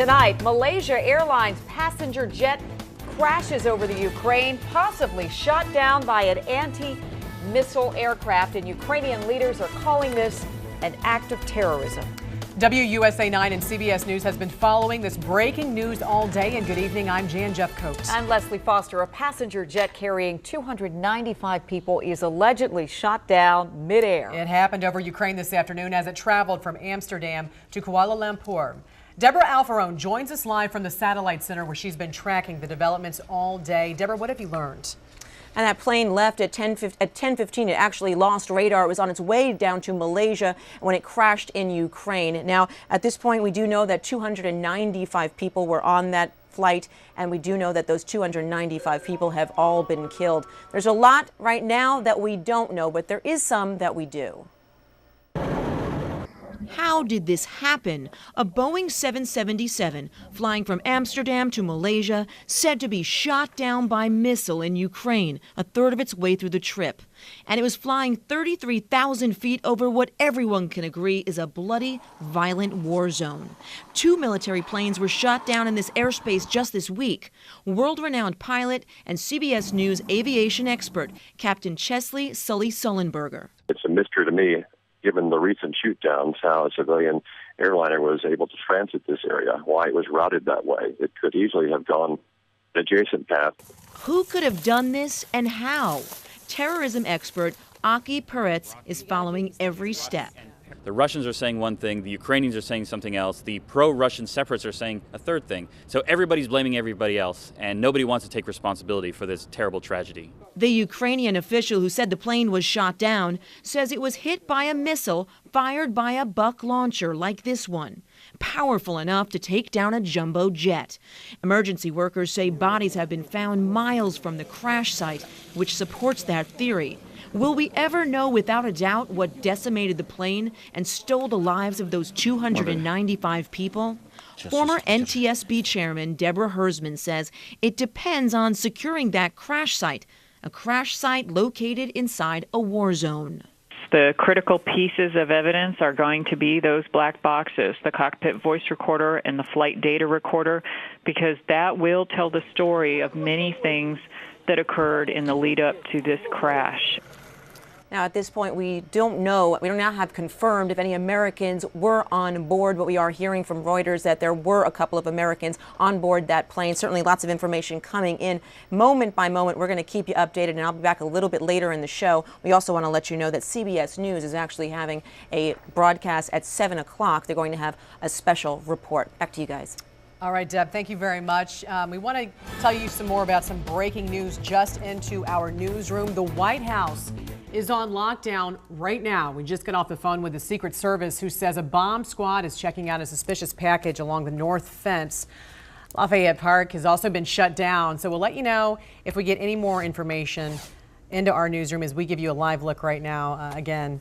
Tonight, Malaysia Airlines passenger jet crashes over the Ukraine, possibly shot down by an anti-missile aircraft, and Ukrainian leaders are calling this an act of terrorism. WUSA 9 and CBS News has been following this breaking news all day. And good evening, I'm Jan Jeffcoat. I'm Leslie Foster. A passenger jet carrying 295 people is allegedly shot down midair. It happened over Ukraine this afternoon as it traveled from Amsterdam to Kuala Lumpur. Deborah Alfarone joins us live from the Satellite Center, where she's been tracking the developments all day. Deborah, what have you learned? And that plane left at 10:15. It actually lost radar. It was on its way down to Malaysia when it crashed in Ukraine. Now, at this point, we do know that 295 people were on that flight, and we do know that those 295 people have all been killed. There's a lot right now that we don't know, but there is some that we do. How did this happen? A Boeing 777 flying from Amsterdam to Malaysia, said to be shot down by missile in Ukraine, a third of its way through the trip. And it was flying 33,000 feet over what everyone can agree is a bloody, violent war zone. 2 military planes were shot down in this airspace just this week. World-renowned pilot and CBS News aviation expert, Captain Chesley Sully Sullenberger. It's a mystery to me, given the recent shoot-downs, how a civilian airliner was able to transit this area, why it was routed that way. It could easily have gone an adjacent path. Who could have done this and how? Terrorism expert Aki Peretz is following every step. The Russians are saying one thing, the Ukrainians are saying something else, the pro-Russian separatists are saying a third thing. So everybody's blaming everybody else, and nobody wants to take responsibility for this terrible tragedy. The Ukrainian official who said the plane was shot down says it was hit by a missile fired by a buck launcher like this one, powerful enough to take down a jumbo jet. Emergency workers say bodies have been found miles from the crash site, which supports that theory. Will we ever know without a doubt what decimated the plane and stole the lives of those 295 people? Former NTSB chairman Deborah Hersman says it depends on securing that crash site, a crash site located inside a war zone. The critical pieces of evidence are going to be those black boxes, the cockpit voice recorder and the flight data recorder, because that will tell the story of many things that occurred in the lead up to this crash. Now, at this point, we don't now have confirmed if any Americans were on board, but we are hearing from Reuters that there were a couple of Americans on board that plane. Certainly lots of information coming in moment by moment. We're going to keep you updated, and I'll be back a little bit later in the show. We also want to let you know that CBS News is actually having a broadcast at 7 o'clock. They're going to have a special report. Back to you guys. All right, Deb, thank you very much. We want to tell you some more about some breaking news just into our newsroom. The White House is on lockdown right now. We just got off the phone with the Secret Service, who says a bomb squad is checking out a suspicious package along the north fence. Lafayette Park has also been shut down, so we'll let you know if we get any more information into our newsroom as we give you a live look right now. Again,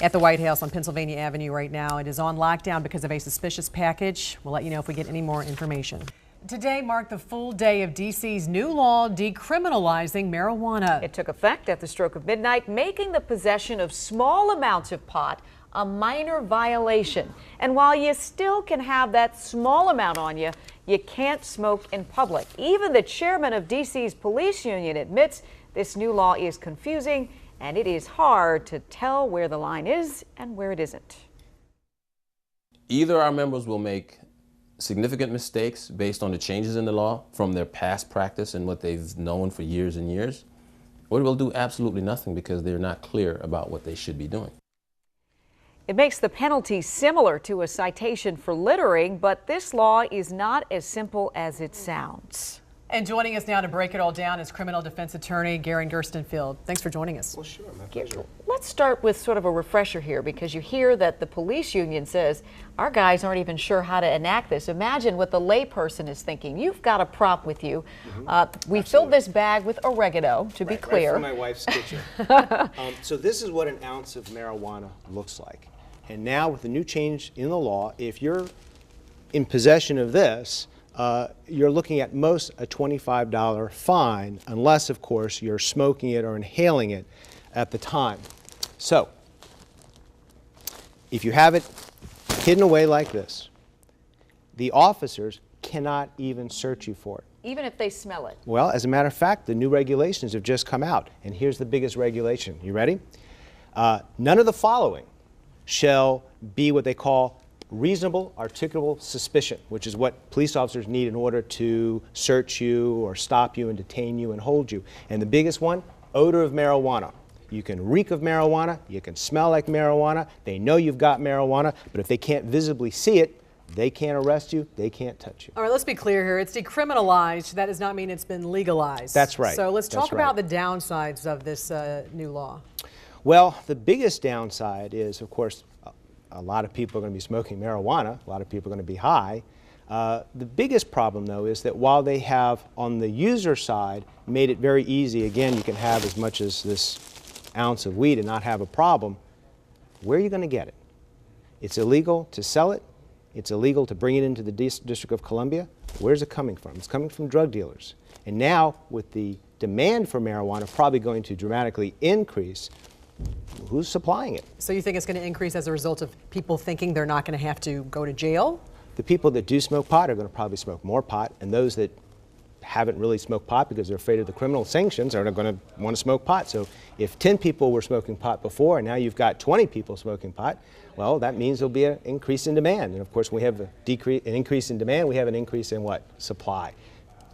at the White House on Pennsylvania Avenue right now. It is on lockdown because of a suspicious package. We'll let you know if we get any more information. Today marked the full day of D.C.'s new law decriminalizing marijuana. It took effect at the stroke of midnight, making the possession of small amounts of pot a minor violation. And while you still can have that small amount on you, you can't smoke in public. Even the chairman of D.C.'s police union admits this new law is confusing, and it is hard to tell where the line is and where it isn't. Either our members will make significant mistakes based on the changes in the law from their past practice and what they've known for years and years, or they'll do absolutely nothing because they're not clear about what they should be doing. It makes the penalty similar to a citation for littering, but this law is not as simple as it sounds. And joining us now to break it all down is criminal defense attorney Garen Gerstenfeld. Thanks for joining us. Well, sure, my pleasure. Let's start with sort of a refresher here, because you hear that the police union says our guys aren't even sure how to enact this. Imagine what the layperson is thinking. You've got a prop with you. We filled this bag with oregano, to be clear. Right from my wife's kitchen. So this is what an ounce of marijuana looks like. And now with the new change in the law, if you're in possession of this, you're looking at most a $25 fine, unless, of course, you're smoking it or inhaling it at the time. So, if you have it hidden away like this, the officers cannot even search you for it. Even if they smell it. Well, as a matter of fact, the new regulations have just come out, and here's the biggest regulation. You ready? None of the following shall be what they call reasonable articulable suspicion, which is what police officers need in order to search you or stop you and detain you and hold you. And the biggest one, odor of marijuana. You can reek of marijuana, you can smell like marijuana, they know you've got marijuana, but if they can't visibly see it, they can't arrest you, they can't touch you. All right, let's be clear here. It's decriminalized. That does not mean it's been legalized. That's right. So let's talk That's right. about the downsides of this new law. Well, the biggest downside is, of course, a lot of people are going to be smoking marijuana, a lot of people are going to be high. The biggest problem, though, is that while they have, on the user side, made it very easy, again, you can have as much as this ounce of weed and not have a problem, where are you going to get it? It's illegal to sell it. It's illegal to bring it into the District of Columbia. Where's it coming from? It's coming from drug dealers. And now, with the demand for marijuana probably going to dramatically increase, who's supplying it? So you think it's going to increase as a result of people thinking they're not going to have to go to jail? The people that do smoke pot are going to probably smoke more pot, and those that haven't really smoked pot because they're afraid of the criminal sanctions are going to want to smoke pot. So if 10 people were smoking pot before and now you've got 20 people smoking pot, well, that means there'll be an increase in demand. And of course, when we have an increase in demand, we have an increase in what? Supply.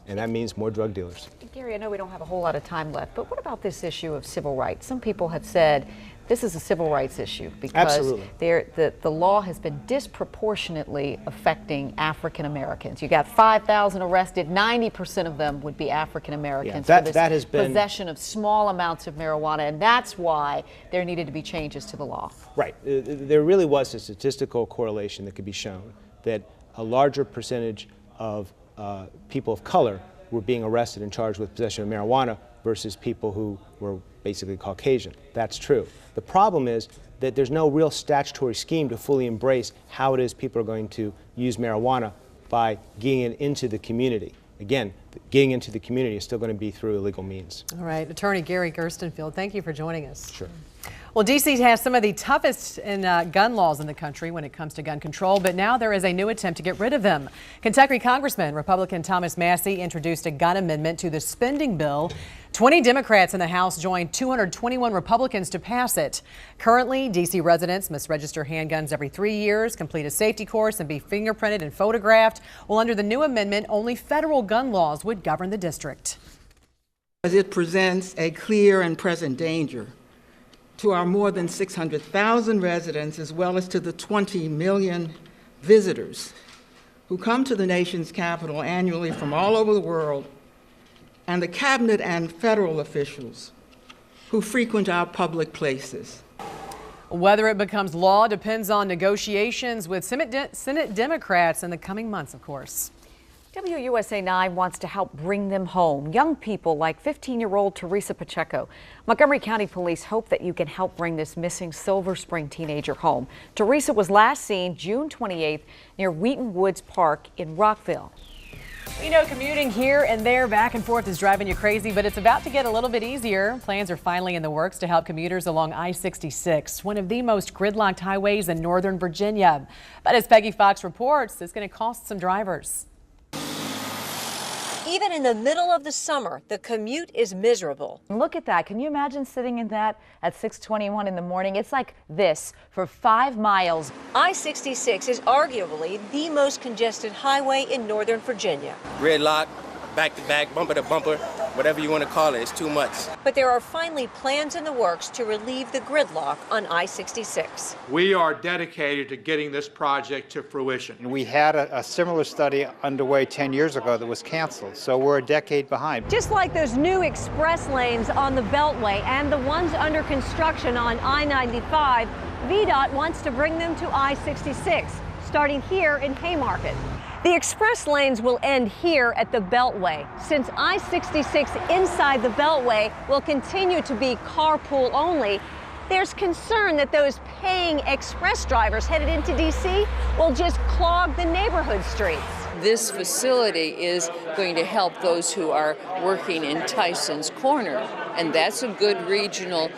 And that means more drug dealers. Gary, I know we don't have a whole lot of time left, but what about this issue of civil rights? Some people have said this is a civil rights issue because the law has been disproportionately affecting African Americans. You got 5,000 arrested, 90% of them would be African Americans for this that has been possession of small amounts of marijuana, and that's why there needed to be changes to the law. Right. There really was a statistical correlation that could be shown that a larger percentage of people of color were being arrested and charged with possession of marijuana versus people who were basically Caucasian. That's true. The problem is that there's no real statutory scheme to fully embrace how it is people are going to use marijuana by getting it into the community. Again, getting into the community is still going to be through illegal means. All right, Attorney Gary Gerstenfeld, thank you for joining us. Sure. Well, D.C. has some of the toughest gun laws in the country when it comes to gun control, but now there is a new attempt to get rid of them. Kentucky Congressman Republican Thomas Massey introduced a gun amendment to the spending bill. 20 Democrats in the House joined 221 Republicans to pass it. Currently, D.C. residents must register handguns every 3 years, complete a safety course, and be fingerprinted and photographed. Well, under the new amendment, only federal gun laws would govern the district. It presents a clear and present danger to our more than 600,000 residents, as well as to the 20 million visitors who come to the nation's capital annually from all over the world, and the cabinet and federal officials who frequent our public places. Whether it becomes law depends on negotiations with Senate Democrats in the coming months, of course. WUSA 9 wants to help bring them home. Young people like 15-year-old Teresa Pacheco. Montgomery County Police hope that you can help bring this missing Silver Spring teenager home. Teresa was last seen June 28th near Wheaton Woods Park in Rockville. You know, commuting here and there, back and forth is driving you crazy, but it's about to get a little bit easier. Plans are finally in the works to help commuters along I-66, one of the most gridlocked highways in Northern Virginia. But as Peggy Fox reports, it's going to cost some drivers. Even in the middle of the summer, the commute is miserable. Look at that. Can you imagine sitting in that at 6:21 in the morning? It's like this for 5 miles. I-66 is arguably the most congested highway in Northern Virginia. Gridlock, back to back, bumper to bumper, whatever you want to call it, it's too much. But there are finally plans in the works to relieve the gridlock on I-66. We are dedicated to getting this project to fruition. We had a similar study underway 10 years ago that was canceled, so we're a decade behind. Just like those new express lanes on the Beltway and the ones under construction on I-95, VDOT wants to bring them to I-66, starting here in Haymarket. The express lanes will end here at the Beltway, since I-66 inside the Beltway will continue to be carpool only. There's concern that those paying express drivers headed into D.C. will just clog the neighborhood streets. This facility is going to help those who are working in Tyson's Corner and that's a good regional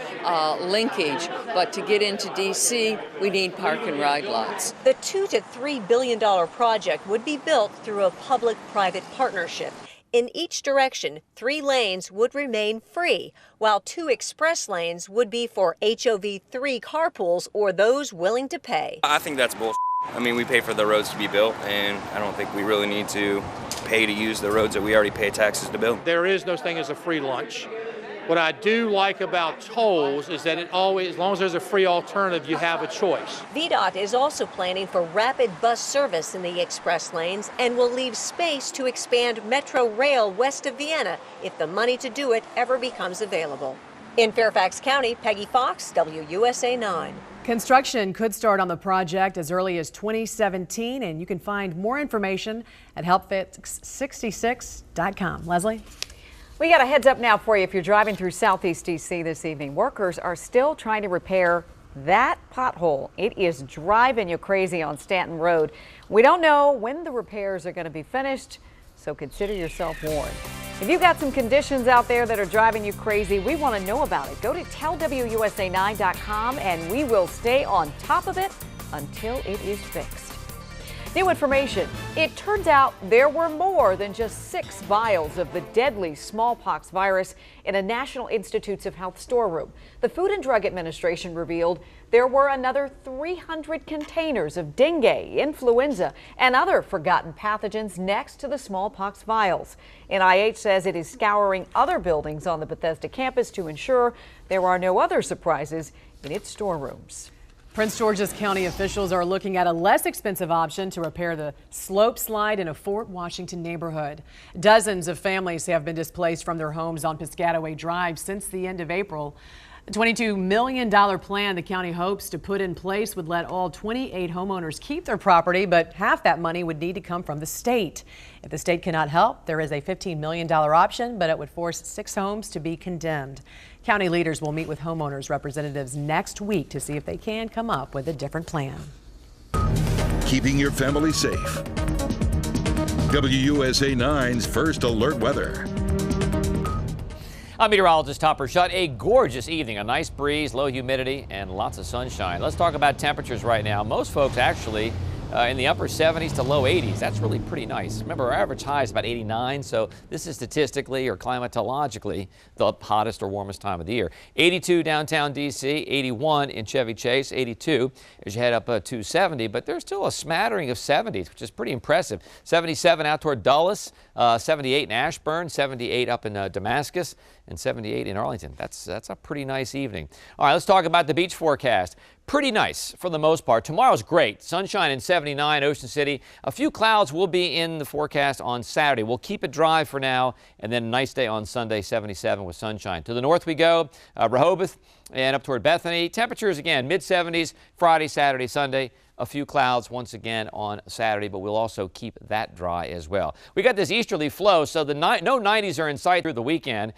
linkage. But to get into D.C., we need park and ride lots. The $2 to $3 billion project would be built through a public-private partnership. In each direction, 3 lanes would remain free, while 2 express lanes would be for HOV3 carpools or those willing to pay. I think that's bullshit. I mean, we pay for the roads to be built, and I don't think we really need to pay to use the roads that we already pay taxes to build. There is no thing as a free lunch. What I do like about tolls is that it always, as long as there's a free alternative, you have a choice. VDOT is also planning for rapid bus service in the express lanes and will leave space to expand Metro Rail west of Vienna if the money to do it ever becomes available. In Fairfax County, Peggy Fox, WUSA 9. Construction could start on the project as early as 2017, and you can find more information at helpfix66.com. Leslie? We got a heads up now for you if you're driving through Southeast D.C. this evening. Workers are still trying to repair that pothole. It is driving you crazy on Stanton Road. We don't know when the repairs are going to be finished, so consider yourself warned. If you've got some conditions out there that are driving you crazy, we want to know about it. Go to tellwusa9.com and we will stay on top of it until it is fixed. New information. It turns out there were more than just 6 vials of the deadly smallpox virus in a National Institutes of Health storeroom. The Food and Drug Administration revealed there were another 300 containers of dengue, influenza, and other forgotten pathogens next to the smallpox vials. NIH says it is scouring other buildings on the Bethesda campus to ensure there are no other surprises in its storerooms. Prince George's County officials are looking at a less expensive option to repair the slope slide in a Fort Washington neighborhood. Dozens of families have been displaced from their homes on Piscataway Drive since the end of April. The $22 million plan the county hopes to put in place would let all 28 homeowners keep their property, but half that money would need to come from the state. If the state cannot help, there is a $15 million option, but it would force 6 homes to be condemned. County leaders will meet with homeowners representatives next week to see if they can come up with a different plan. Keeping your family safe. WUSA 9's First Alert Weather. I'm meteorologist Topper Shutt. A gorgeous evening, a nice breeze, low humidity, and lots of sunshine. Let's talk about temperatures right now. Most folks actually in the upper 70s to low 80s. That's really pretty nice. Remember, our average high is about 89, so this is statistically or climatologically the hottest or warmest time of the year. 82 downtown D.C., 81 in Chevy Chase, 82 as you head up to 70, but there's still a smattering of 70s, which is pretty impressive. 77 out toward Dulles, 78 in Ashburn, 78 up in Damascus, and 78 in Arlington. That's a pretty nice evening. All right, let's talk about the beach forecast. Pretty nice for the most part. Tomorrow's great. Sunshine in 79, Ocean City. A few clouds will be in the forecast on Saturday. We'll keep it dry for now, and then a nice day on Sunday, 77 with sunshine. To the north we go, Rehoboth and up toward Bethany. Temperatures again, mid-70s, Friday, Saturday, Sunday. A few clouds once again on Saturday, but we'll also keep that dry as well. We got this easterly flow, so no 90s are in sight through the weekend.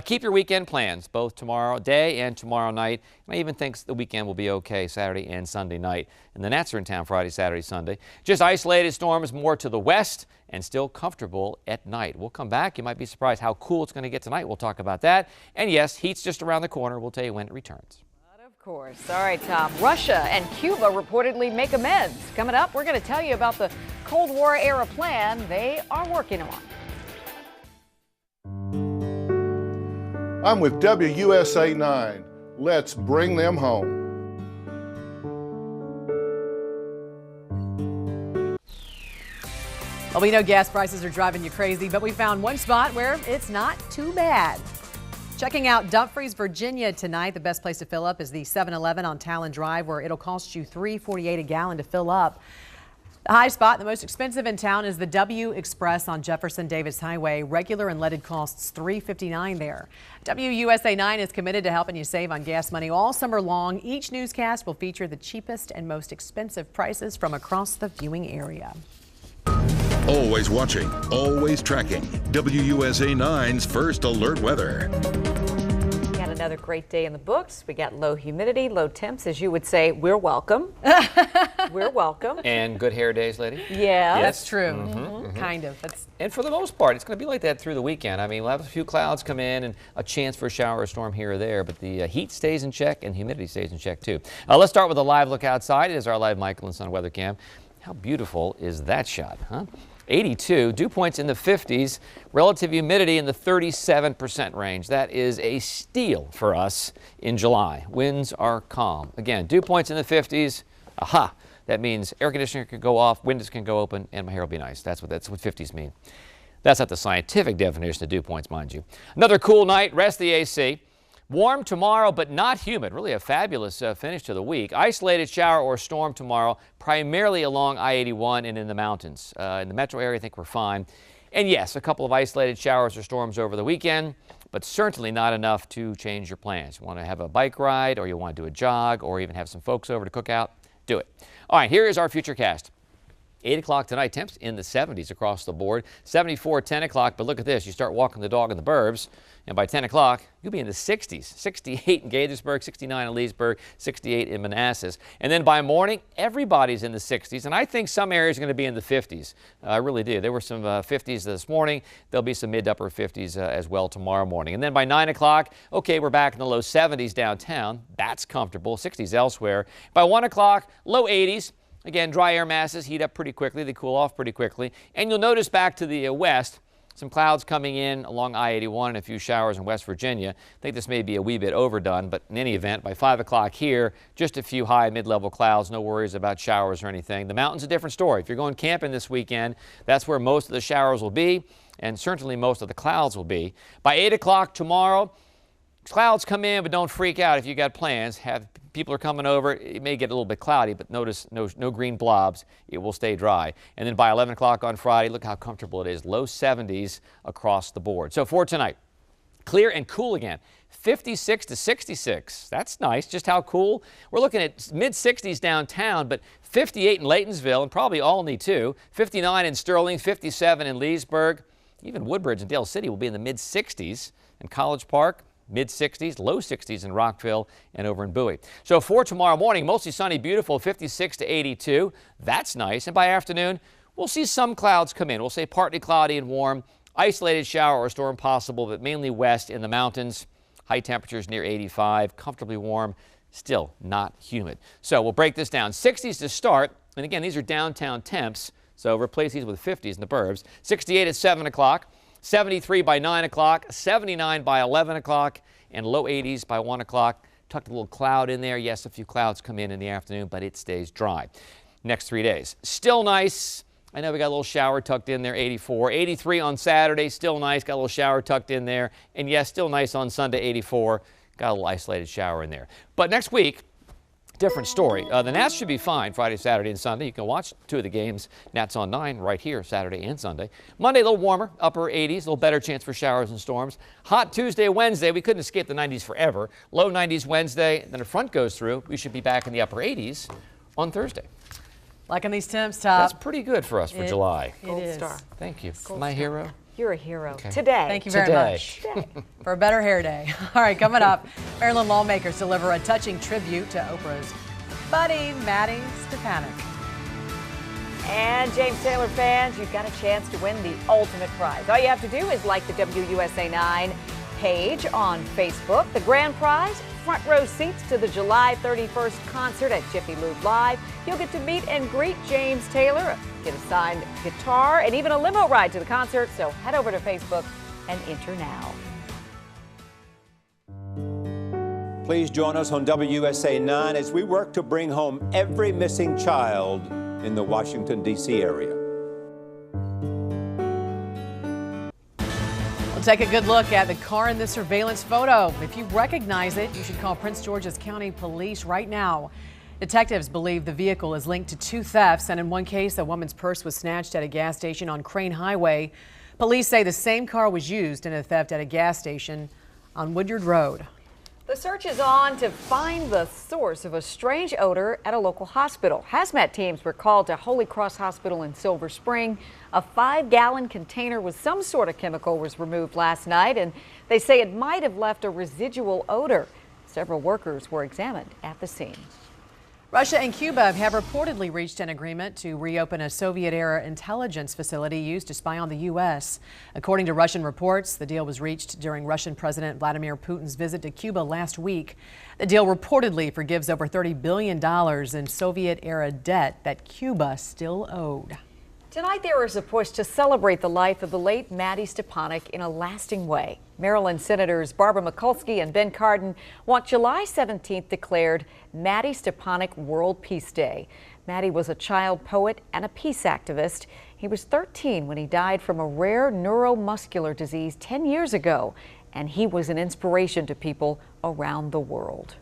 Keep your weekend plans, both tomorrow day and tomorrow night. And I even think the weekend will be okay Saturday and Sunday night. And the Nats are in town Friday, Saturday, Sunday. Just isolated storms more to the west and still comfortable at night. We'll come back. You might be surprised how cool it's going to get tonight. We'll talk about that. And yes, heat's just around the corner. We'll tell you when it returns. Of course. All right, Tom. Russia and Cuba reportedly make amends. Coming up, we're going to tell you about the Cold War era plan they are working on. I'm with WUSA 9. Let's bring them home. Well, we know gas prices are driving you crazy, but we found one spot where it's not too bad. Checking out Dumfries, Virginia tonight. The best place to fill up is the 7-Eleven on Talon Drive, where it'll cost you $3.48 a gallon to fill up. The high spot, the most expensive in town, is the W Express on Jefferson Davis Highway. Regular and leaded costs $3.59 there. WUSA 9 is committed to helping you save on gas money all summer long. Each newscast will feature the cheapest and most expensive prices from across the viewing area. Always watching, always tracking. WUSA 9's First Alert Weather. Got another Another great day in the books. We got low humidity, low temps. As you would say, we're welcome. We're welcome. And good hair days, lady? Yeah. Yes. That's true. Kind of. And for the most part, it's going to be like that through the weekend. I mean, we'll have a few clouds come in and a chance for a shower or storm here or there, but the heat stays in check and humidity stays in check too. Let's start with a live look outside. It is our live Michael and Son weather cam. How beautiful is that shot, huh? 82, dew points in the 50s, relative humidity in the 37% range. That is a steal for us in July. Winds are calm. Again, dew points in the 50s. Aha! That means air conditioner can go off, windows can go open, and my hair will be nice. That's what 50s mean. That's not the scientific definition of dew points, mind you. Another cool night, rest the AC. Warm tomorrow, but not humid. Really a fabulous finish to the week. Isolated shower or storm tomorrow, primarily along I-81 and in the mountains. In the metro area, I think we're fine. And yes, a couple of isolated showers or storms over the weekend, but certainly not enough to change your plans. You want to have a bike ride, or you want to do a jog, or even have some folks over to cook out, do it. All right, here is our future cast. 8 o'clock tonight, temps in the 70s across the board. 74 at 10 o'clock, but look at this. You start walking the dog in the burbs, and by 10 o'clock, you'll be in the 60s. 68 in Gaithersburg, 69 in Leesburg, 68 in Manassas. And then by morning, everybody's in the 60s, and I think some areas are going to be in the 50s. I really do. There were some 50s this morning. There'll be some mid to upper 50s as well tomorrow morning. And then by 9 o'clock, okay, we're back in the low 70s downtown. That's comfortable. 60s elsewhere. By 1 o'clock, low 80s. Again, dry air masses heat up pretty quickly. They cool off pretty quickly. And you'll notice back to the west, some clouds coming in along I-81 and a few showers in West Virginia. I think this may be a wee bit overdone, but in any event, by 5 o'clock here, just a few high mid-level clouds. No worries about showers or anything. The mountain's a different story. If you're going camping this weekend, that's where most of the showers will be, and certainly most of the clouds will be. By 8 o'clock tomorrow, clouds come in, but don't freak out if you got plans. People are coming over. It may get a little bit cloudy, but notice no green blobs. It will stay dry. And then by 11 o'clock on Friday, look how comfortable it is. Low 70s across the board. So for tonight, clear and cool again. 56 to 66. That's nice. Just how cool. We're looking at mid-60s downtown, but 58 in Laytonsville and probably Olney too. 59 in Sterling, 57 in Leesburg. Even Woodbridge and Dale City will be in the mid-60s. And College Park, mid-60s, low 60s in Rockville and over in Bowie. So for tomorrow morning, mostly sunny, beautiful, 56 to 82. That's nice. And by afternoon, we'll see some clouds come in. We'll say partly cloudy and warm. Isolated shower or storm possible, but mainly west in the mountains. High temperatures near 85, comfortably warm, still not humid. So we'll break this down. 60s to start. And again, these are downtown temps. So replace these with 50s in the burbs. 68 at 7 o'clock. 73 by 9 o'clock, 79 by 11 o'clock, and low 80s by 1 o'clock. Tucked a little cloud in there. Yes, a few clouds come in the afternoon, but it stays dry. Next 3 days. Still nice. I know we got a little shower tucked in there, 84. 83 on Saturday, still nice. Got a little shower tucked in there. And yes, still nice on Sunday, 84. Got a little isolated shower in there. But next week, different story. The Nats should be fine Friday, Saturday, and Sunday. You can watch 2 of the games. Nats on 9 right here, Saturday and Sunday. Monday, a little warmer, upper 80s, a little better chance for showers and storms. Hot Tuesday, Wednesday. We couldn't escape the 90s forever. Low 90s Wednesday. Then a front goes through. We should be back in the upper 80s on Thursday. Liking these temps, Top. That's pretty good for us for July. Gold star. Thank you. Gold My star. hero. You're a hero. Okay. Today. Thank you very much. For a better hair day. All right, coming up, Maryland lawmakers deliver a touching tribute to Oprah's buddy, Maddie Stepanek. And James Taylor fans, you've got a chance to win the ultimate prize. All you have to do is like the WUSA 9 page on Facebook. The grand prize, front row seats to the July 31st concert at Jiffy Lube Live. You'll get to meet and greet James Taylor, get a signed guitar, and even a limo ride to the concert. So head over to Facebook and enter now. Please join us on WUSA 9 as we work to bring home every missing child in the Washington, D.C. area. We'll take a good look at the car in this surveillance photo. If you recognize it, you should call Prince George's County Police right now. Detectives believe the vehicle is linked to 2 thefts, and in one case, a woman's purse was snatched at a gas station on Crane Highway. Police say the same car was used in a theft at a gas station on Woodyard Road. The search is on to find the source of a strange odor at a local hospital. Hazmat teams were called to Holy Cross Hospital in Silver Spring. A 5-gallon container with some sort of chemical was removed last night, and they say it might have left a residual odor. Several workers were examined at the scene. Russia and Cuba have reportedly reached an agreement to reopen a Soviet-era intelligence facility used to spy on the U.S. According to Russian reports, the deal was reached during Russian President Vladimir Putin's visit to Cuba last week. The deal reportedly forgives over $30 billion in Soviet-era debt that Cuba still owed. Tonight there is a push to celebrate the life of the late Maddie Stepanek in a lasting way. Maryland Senators Barbara Mikulski and Ben Cardin want July 17th declared Maddie Stepanek World Peace Day. Maddie was a child poet and a peace activist. He was 13 when he died from a rare neuromuscular disease 10 years ago, and he was an inspiration to people around the world.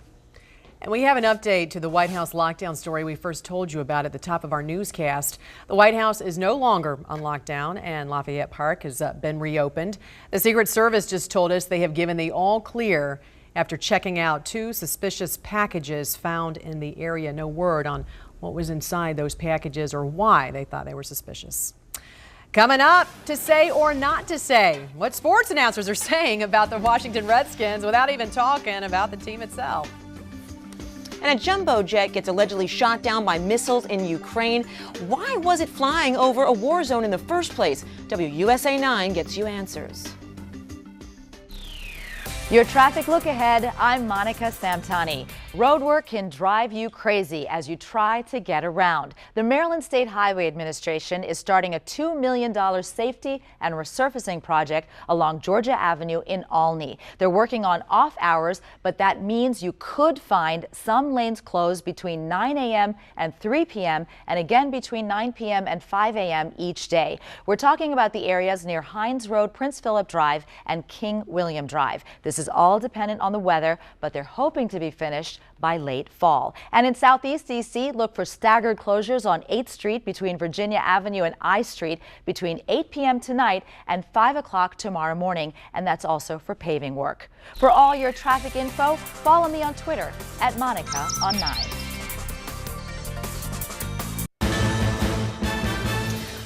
And we have an update to the White House lockdown story we first told you about at the top of our newscast. The White House is no longer on lockdown, and Lafayette Park has been reopened. The Secret Service just told us they have given the all clear after checking out 2 suspicious packages found in the area. No word on what was inside those packages or why they thought they were suspicious. Coming up, to say or not to say, what sports announcers are saying about the Washington Redskins without even talking about the team itself. And a jumbo jet gets allegedly shot down by missiles in Ukraine. Why was it flying over a war zone in the first place? WUSA 9 gets you answers. Your traffic look ahead. I'm Monica Samtani. Roadwork can drive you crazy as you try to get around. The Maryland State Highway Administration is starting a $2 million safety and resurfacing project along Georgia Avenue in Olney. They're working on off hours, but that means you could find some lanes closed between 9 a.m. and 3 p.m. and again between 9 p.m. and 5 a.m. each day. We're talking about the areas near Hines Road, Prince Philip Drive, and King William Drive. This is all dependent on the weather, but they're hoping to be finished by late fall. And in Southeast D.C., look for staggered closures on 8th Street between Virginia Avenue and I Street between 8 p.m. tonight and 5 o'clock tomorrow morning. And that's also for paving work. For all your traffic info, follow me on Twitter at Monica on 9.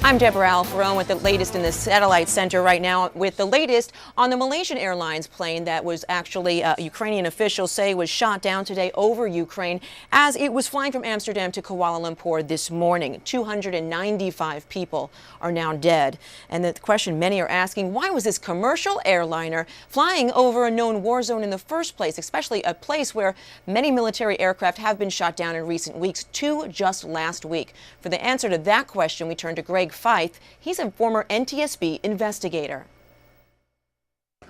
I'm Deborah Alfarone with the latest in the satellite center right now, with the latest on the Malaysian Airlines plane that was actually Ukrainian officials say was shot down today over Ukraine as it was flying from Amsterdam to Kuala Lumpur this morning. 295 people are now dead. And the question many are asking, why was this commercial airliner flying over a known war zone in the first place, especially a place where many military aircraft have been shot down in recent weeks, 2 just last week? For the answer to that question, we turn to Greg Fife. He's a former NTSB investigator.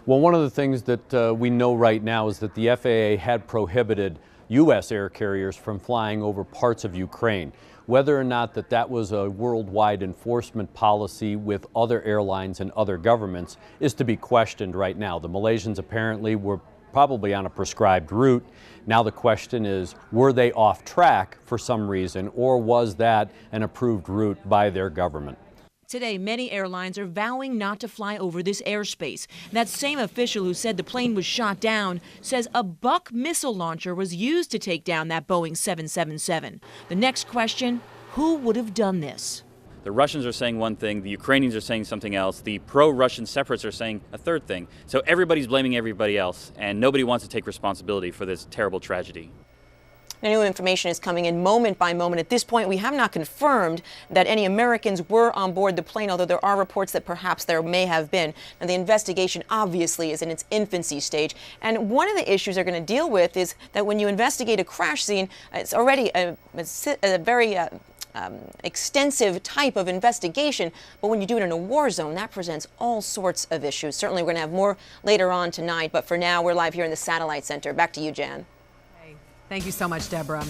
Well, one of the things that we know right now is that the FAA had prohibited U.S. air carriers from flying over parts of Ukraine. Whether or not that was a worldwide enforcement policy with other airlines and other governments is to be questioned right now. The Malaysians apparently were probably on a prescribed route. Now the question is, were they off track for some reason, or was that an approved route by their government? Today, many airlines are vowing not to fly over this airspace. That same official who said the plane was shot down says a Buck missile launcher was used to take down that Boeing 777. The next question, who would have done this? The Russians are saying one thing, the Ukrainians are saying something else, the pro-Russian separatists are saying a third thing. So everybody's blaming everybody else, and nobody wants to take responsibility for this terrible tragedy. New information is coming in moment by moment. At this point, we have not confirmed that any Americans were on board the plane, although there are reports that perhaps there may have been. And the investigation obviously is in its infancy stage. And one of the issues they're going to deal with is that when you investigate a crash scene, it's already a very extensive type of investigation, but when you do it in a war zone, that presents all sorts of issues. Certainly, we're going to have more later on tonight, but for now, we're live here in the Satellite Center. Back to you, Jan. Thank you so much, Deborah.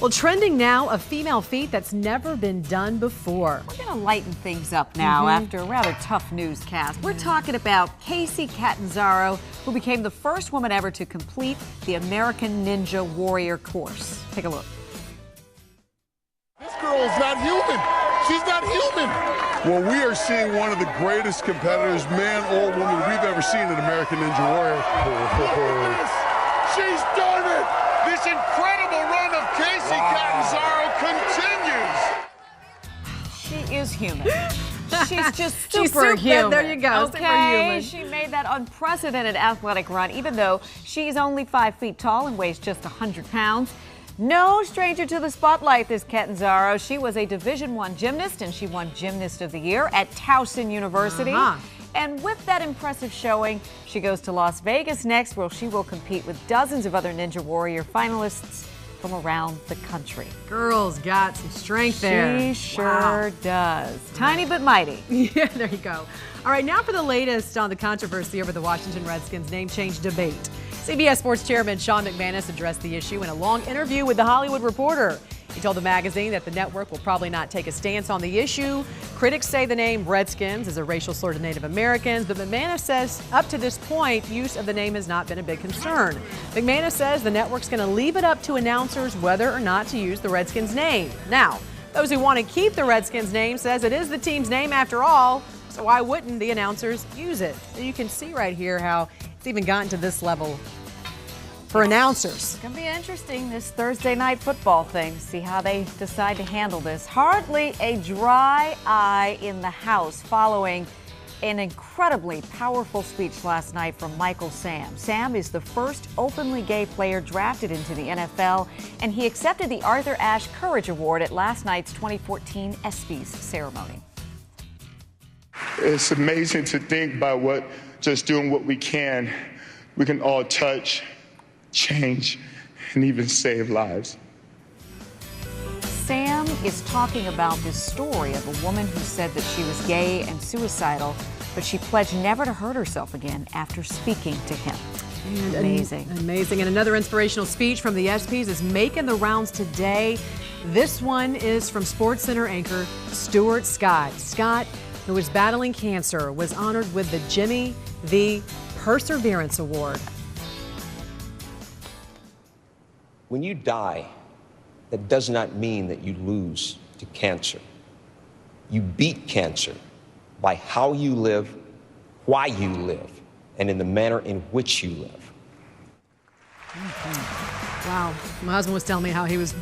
Well, trending now, a female feat that's never been done before. We're going to lighten things up now after a rather tough newscast. We're talking about Casey Catanzaro, who became the first woman ever to complete the American Ninja Warrior course. Take a look. This girl is not human. She's not human. Well, we are seeing one of the greatest competitors, man or woman, we've ever seen in American Ninja Warrior. She's done it! This incredible run of Casey Catanzaro continues! She is human. She's just She's superhuman. There you go, Okay, superhuman. she made that unprecedented athletic run, even though she's only 5 feet tall and weighs just 100 pounds. No stranger to the spotlight, this Catanzaro. She was a Division I gymnast, and she won Gymnast of the Year at Towson University. And with that impressive showing, she goes to Las Vegas next, where she will compete with dozens of other Ninja Warrior finalists from around the country. Girl's got some strength there. She sure does. Tiny but mighty. Yeah, there you go. All right, now for the latest on the controversy over the Washington Redskins name change debate. CBS Sports Chairman Sean McManus addressed the issue in a long interview with The Hollywood Reporter. He told the magazine that the network will probably not take a stance on the issue. Critics say the name Redskins is a racial slur to Native Americans, but McManus says up to this point, use of the name has not been a big concern. McManus says the network's going to leave it up to announcers whether or not to use the Redskins name. Now, those who want to keep the Redskins name says it is the team's name after all, so why wouldn't the announcers use it? You can see right here how it's even gotten to this level for announcers. It's going to be interesting, this Thursday night football thing, to see how they decide to handle this. Hardly a dry eye in the House following an incredibly powerful speech last night from Michael Sam. Sam is the first openly gay player drafted into the NFL, and he accepted the Arthur Ashe Courage Award at last night's 2014 ESPYs ceremony. It's amazing to think about what just doing what we can all touch, change, and even save lives. Sam is talking about this story of a woman who said that she was gay and suicidal, but she pledged never to hurt herself again after speaking to him. And amazing. Amazing. And another inspirational speech from the ESPYs is making the rounds today. This one is from SportsCenter anchor Stuart Scott. Scott, who is battling cancer, was honored with the Jimmy V. Perseverance Award. When you die, that does not mean that you lose to cancer. You beat cancer by how you live, why you live, and in the manner in which you live. Wow. My husband was telling me how he was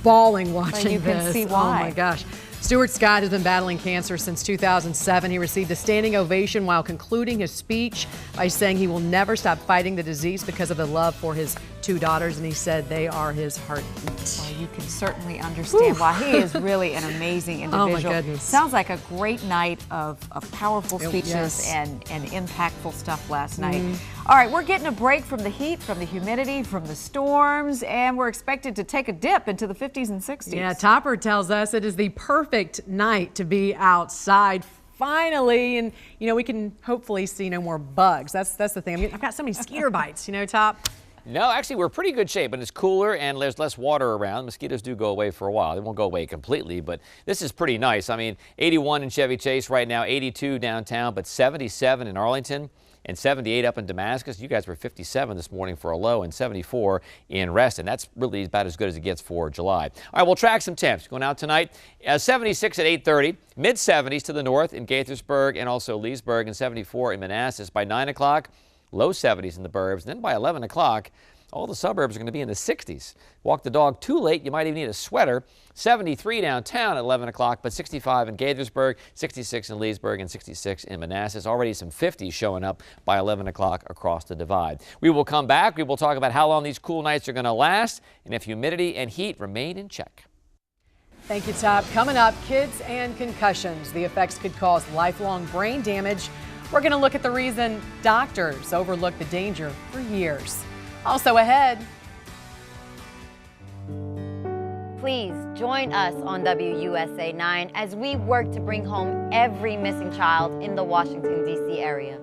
bawling watching this. You can see why. Oh my gosh. Stuart Scott has been battling cancer since 2007. He received a standing ovation while concluding his speech by saying he will never stop fighting the disease because of the love for his 2 daughters, and he said they are his heartbeat. Well, you can certainly understand why. He is really an amazing individual. Oh my goodness. Sounds like a great night of powerful speeches Yes. and impactful stuff last night. All right, we're getting a break from the heat, from the humidity, from the storms, and we're expected to take a dip into the 50s and 60s. Yeah, Topper tells us it is the perfect night to be outside finally, and we can hopefully see no more bugs. That's the thing. I mean, I've got so many mosquito bites, Top. No, actually, we're in pretty good shape, but it's cooler and there's less water around. Mosquitoes do go away for a while. They won't go away completely, but this is pretty nice. I mean, 81 in Chevy Chase right now, 82 downtown, but 77 in Arlington and 78 up in Damascus. You guys were 57 this morning for a low and 74 in Reston. That's really about as good as it gets for July. All right, we'll track some temps. Going out tonight, 76 at 8:30, mid-70s to the north in Gaithersburg and also Leesburg, and 74 in Manassas. By 9 o'clock, low 70s in the burbs. Then by 11 o'clock, all the suburbs are going to be in the 60s. Walk the dog too late, you might even need a sweater. 73 downtown at 11 o'clock, but 65 in Gaithersburg, 66 in Leesburg, and 66 in Manassas. Already some 50s showing up by 11 o'clock across the divide. We will come back. We will talk about how long these cool nights are going to last and if humidity and heat remain in check. Thank you, Top. Coming up, kids and concussions. The effects could cause lifelong brain damage. We're going to look at the reason doctors overlook the danger for years. Also ahead. Please join us on WUSA 9 as we work to bring home every missing child in the Washington, D.C. area.